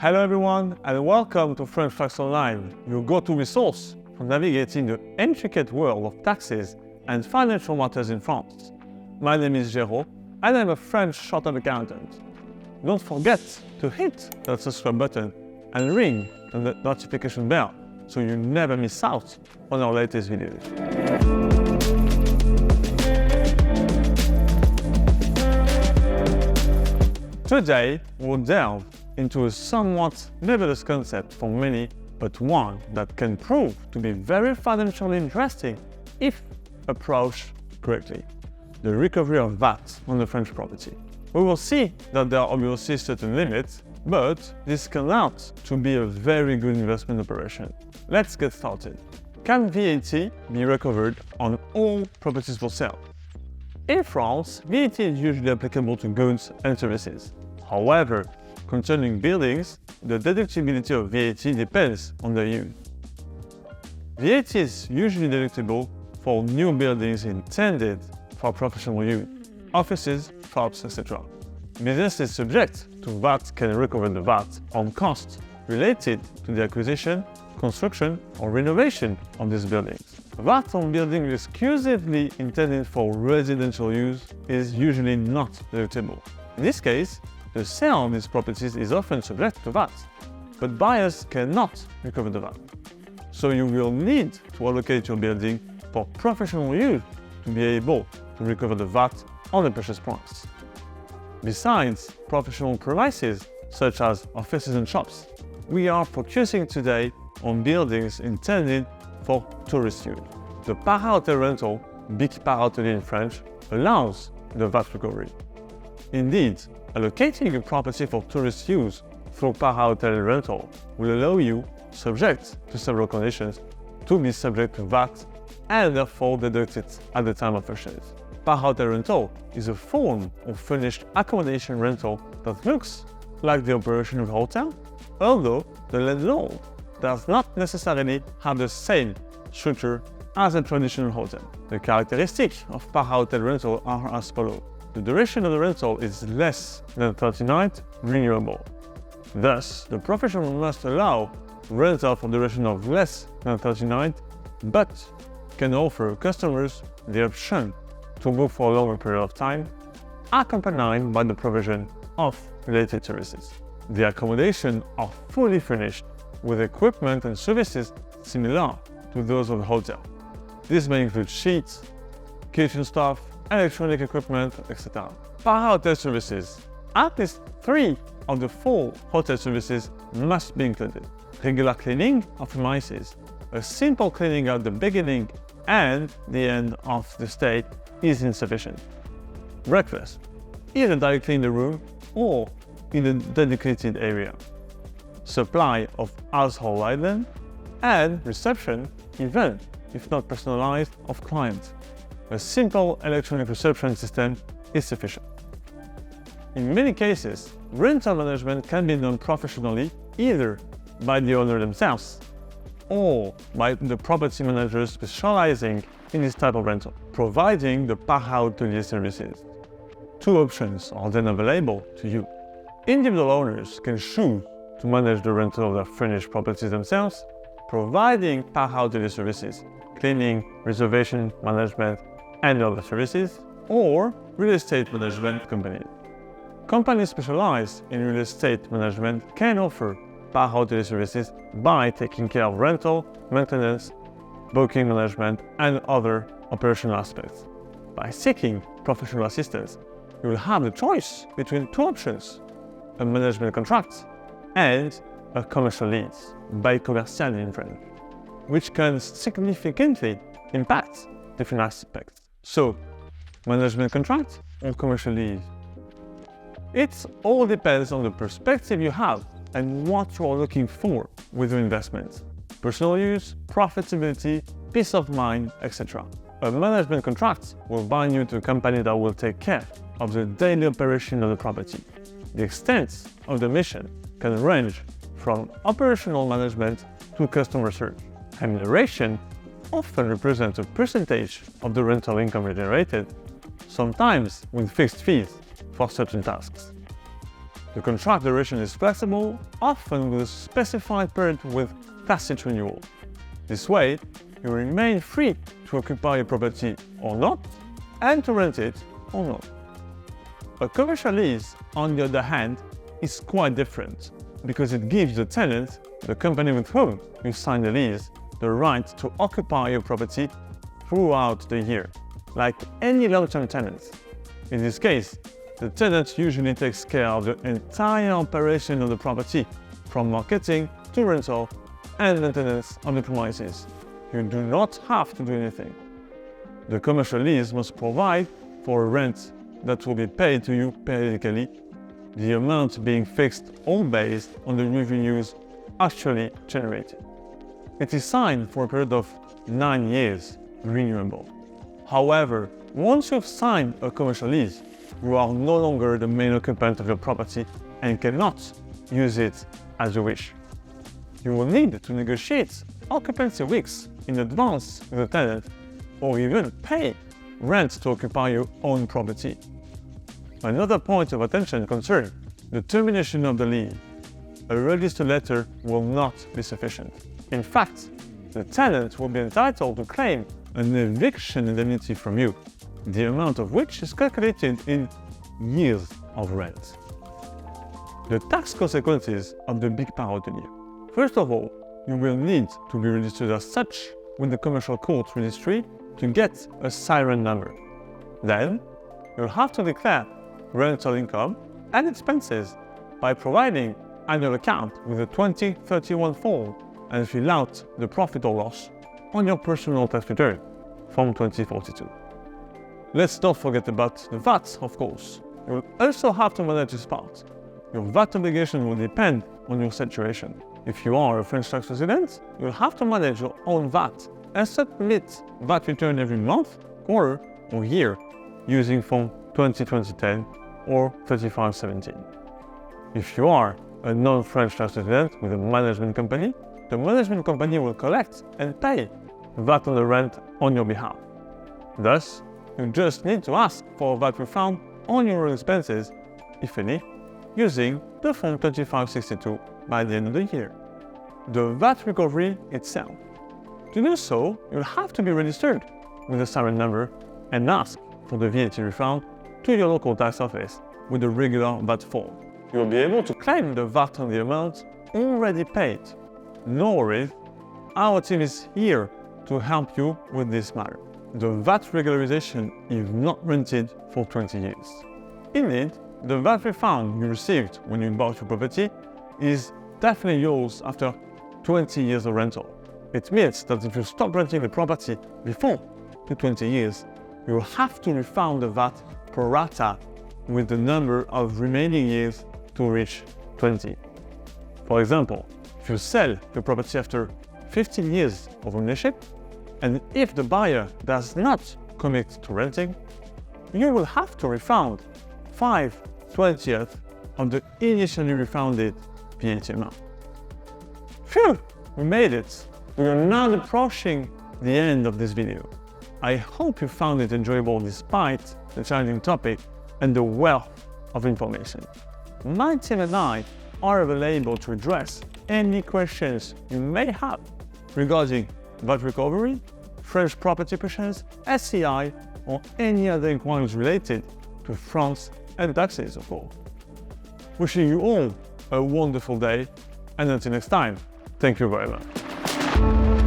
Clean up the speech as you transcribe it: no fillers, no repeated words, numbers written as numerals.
Hello everyone and welcome to French Tax Online, your go-to resource for navigating the intricate world of taxes and financial matters in France. My name is Géraud and I'm a French chartered accountant. Don't forget to hit that subscribe button and ring the notification bell so you never miss out on our latest videos. Today, we'll delve into a somewhat nebulous concept for many, but one that can prove to be very financially interesting if approached correctly: the recovery of VAT on the French property. We will see that there are obviously certain limits, but this can out to be a very good investment operation. Let's get started. Can VAT be recovered on all properties for sale? In France, VAT is usually applicable to goods and services. However, concerning buildings, the deductibility of VAT depends on the use. VAT is usually deductible for new buildings intended for professional use, offices, shops, etc. Businesses subject to VAT can recover the VAT on costs related to the acquisition, construction, or renovation of these buildings. VAT on buildings exclusively intended for residential use is usually not deductible. In this case, the sale of these properties is often subject to VAT, but buyers cannot recover the VAT. So you will need to allocate your building for professional use to be able to recover the VAT on the purchase price. Besides professional premises, such as offices and shops, we are focusing today on buildings intended for tourist use. The Para Hotel rental, BIC PARA HOTELIER in French, allows the VAT recovery. Indeed, allocating a property for tourist use through Para Hotel rental will allow you, subject to several conditions, to be subject to VAT and therefore deducted at the time of purchase. Para Hotel rental is a form of furnished accommodation rental that looks like the operation of a hotel, although the landlord does not necessarily have the same structure as a traditional hotel. The characteristics of Para Hotel rental are as follows. The duration of the rental is less than 30 nights, renewable. Thus, the professional must allow rental for duration of less than 30 nights, but can offer customers the option to book for a longer period of time, accompanied by the provision of related services. The accommodation are fully furnished with equipment and services similar to those of a hotel. This may include sheets, kitchen staff, electronic equipment, etc. Para hotel services. At least 3 of the 4 hotel services must be included. Regular cleaning of premises. A simple cleaning at the beginning and the end of the stay is insufficient. Breakfast, either directly in the room or in a dedicated area. Supply of household items and reception, even if not personalized, of clients. A simple electronic reception system is sufficient. In many cases, rental management can be done professionally either by the owner themselves or by the property managers specializing in this type of rental, providing the Para Hotelier services. 2 options are then available to you. Individual owners can choose to manage the rental of their furnished properties themselves, providing Para Hotelier services, cleaning, reservation management, and other services, or real estate management companies. Companies specialized in real estate management can offer Para Hotelier services by taking care of rental, maintenance, booking management, and other operational aspects. By seeking professional assistance, you will have the choice between 2 options: a management contract and a commercial lease, BIC commercial in French, which can significantly impact different aspects. So, management contract or commercial lease? It all depends on the perspective you have and what you are looking for with your investment. Personal use, profitability, peace of mind, etc. A management contract will bind you to a company that will take care of the daily operation of the property. The extent of the mission can range from operational management to customer service. Remuneration often represents a percentage of the rental income generated, sometimes with fixed fees for certain tasks. The contract duration is flexible, often with a specified period with tacit renewal. This way, you remain free to occupy your property or not, and to rent it or not. A commercial lease, on the other hand, is quite different because it gives the tenant, the company with whom you sign the lease, the right to occupy your property throughout the year, like any long-term tenant. In this case, the tenant usually takes care of the entire operation of the property, from marketing to rental and maintenance of the premises. You do not have to do anything. The commercial lease must provide for a rent that will be paid to you periodically, the amount being fixed or based on the revenues actually generated. It is signed for a period of 9 years, renewable. However, once you've signed a commercial lease, you are no longer the main occupant of your property and cannot use it as you wish. You will need to negotiate occupancy weeks in advance with the tenant, or even pay rent to occupy your own property. Another point of attention concerns the termination of the lease. A registered letter will not be sufficient. In fact, the tenant will be entitled to claim an eviction indemnity from you, the amount of which is calculated in years of rent. The tax consequences of the BIC PARA HOTELIER. First of all, you will need to be registered as such with the commercial court registry to get a siren number. Then, you'll have to declare rental income and expenses by providing annual account with a 2031 form and fill out the profit or loss on your personal tax return from 2042. Let's not forget about the VAT, of course. You will also have to manage this part. Your VAT obligation will depend on your situation. If you are a French tax resident, you'll have to manage your own VAT and submit VAT return every month, quarter, or year using Form 2010 or 3517. If you are a non-French tax resident with a management company, the management company will collect and pay VAT on the rent on your behalf. Thus, you just need to ask for a VAT refund on your expenses, if any, using the Form 2562 by the end of the year. The VAT recovery itself. To do so, you'll have to be registered with a siren number and ask for the VAT refund to your local tax office with a regular VAT form. You'll be able to claim the VAT on the amount already paid. No worries, our team is here to help you with this matter. The VAT regularization is not rented for 20 years. Indeed, the VAT refund you received when you bought your property is definitely yours after 20 years of rental. It means that if you stop renting the property before the 20 years, you will have to refund the VAT pro rata with the number of remaining years to reach 20. For example, if you sell your property after 15 years of ownership, and if the buyer does not commit to renting, you will have to refund 5/20th of the initially refunded VAT amount. Phew! We made it! We are now approaching the end of this video. I hope you found it enjoyable despite the challenging topic and the wealth of information. My team and I are available to address any questions you may have regarding VAT recovery, French property purchase, SCI, or any other inquiries related to France and taxes, of course. Wishing you all a wonderful day, and until next time, thank you very much.